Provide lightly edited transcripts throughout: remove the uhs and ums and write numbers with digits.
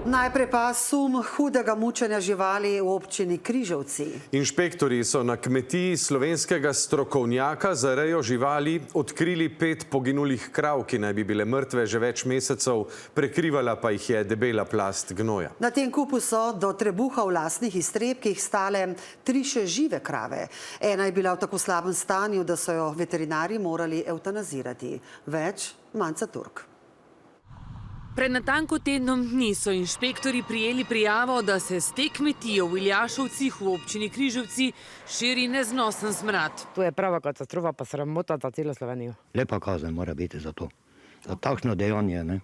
Najprej pa sum hudega mučenja živali v občini Križevci. Inšpektorji so na kmetiji slovenskega strokovnjaka za rejo živali odkrili 5 poginulih krav, ki naj bi bile mrtve že več mesecev, prekrivala pa jih je debela plast gnoja. Na tem kupu so do trebuha v lastnih iztrebkih stale 3 še žive krave. Ena je bila v tako slabem stanju, da so jo veterinarji morali evtanazirati. Več Manca Turk. Pred natanko tednom dni so inšpektorji prijeli prijavo, da se s te kmetije v Iljašovcih v občini Križevci širi neznosen smrad. To je prava katastrofa, pa sramota za celo Slovenijo. Lepa kazen mora biti za to. Za takšno dejanje, ne?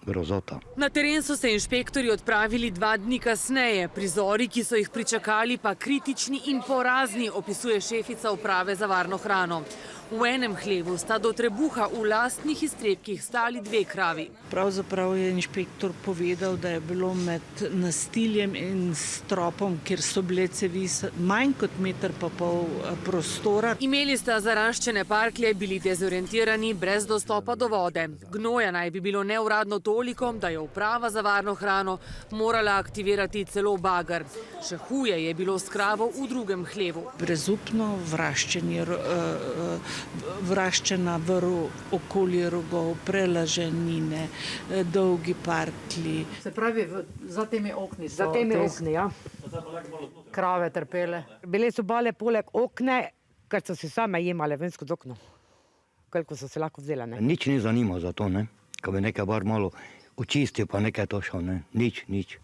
Grozota. Na teren so se inšpektorji odpravili 2 dni kasneje. Prizori, ki so jih pričakali, pa kritični in porazni, opisuje šefica uprave za varno hrano. V enem hlevu sta do trebuha v lastnih iztrebkih stali 2 kravi. Pravzaprav je inšpektor povedal, da je bilo med nastiljem in stropom, kjer so bile cevi, manj kot 1,5 metra prostora. Imeli sta zaraščene parklje, bili dezorientirani, brez dostopa do vode. Gnoja naj bi bilo neuradno toliko, da je uprava za varno hrano morala aktivirati celo bager. Še huje je bilo s kravo v drugem hlevu. Brezupno vraščena vrv okoli rogov, prelaženine, dolgi parklji. Se pravi, za temi okni so? Za temi okni, ja. Krave trpele? Bile so bale poleg okne, ker so si same jemale ven skozi okno. Koliko so se lahko vzele, ne? Nič ni zanimalo za to, ne? Ko bi nekaj bar malo očistil, pa nekaj to šel, ne? Nič.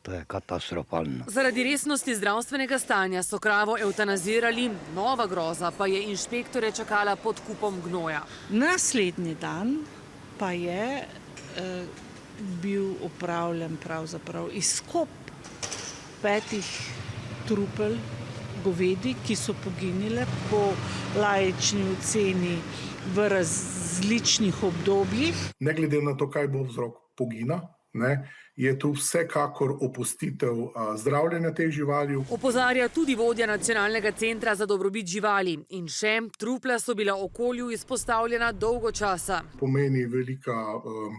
To je katastrofalno. Zaradi resnosti zdravstvenega stanja so kravo evtanazirali, nova groza pa je inšpektore čakala pod kupom gnoja. Naslednji dan pa je bil opravljen pravzaprav izkop 5 trupel govedi, ki so poginile po laični oceni v različnih obdobjih. Ne glede na to, kaj bo vzrok pogina, je tu vsekakor opustitev zdravljenja teh živali. Opozarja tudi vodja Nacionalnega centra za dobrobit živali. In še, trupla so bila okolju izpostavljena dolgo časa. Pomeni velika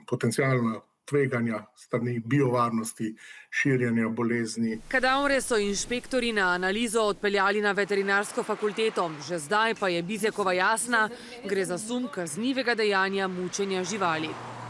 potencialna tveganja strani biovarnosti, širjenja bolezni. Kadavre so inšpektorji na analizo odpeljali na veterinarsko fakulteto. Že zdaj pa je Bizjakova jasna, gre za sum kaznivega dejanja mučenja živali.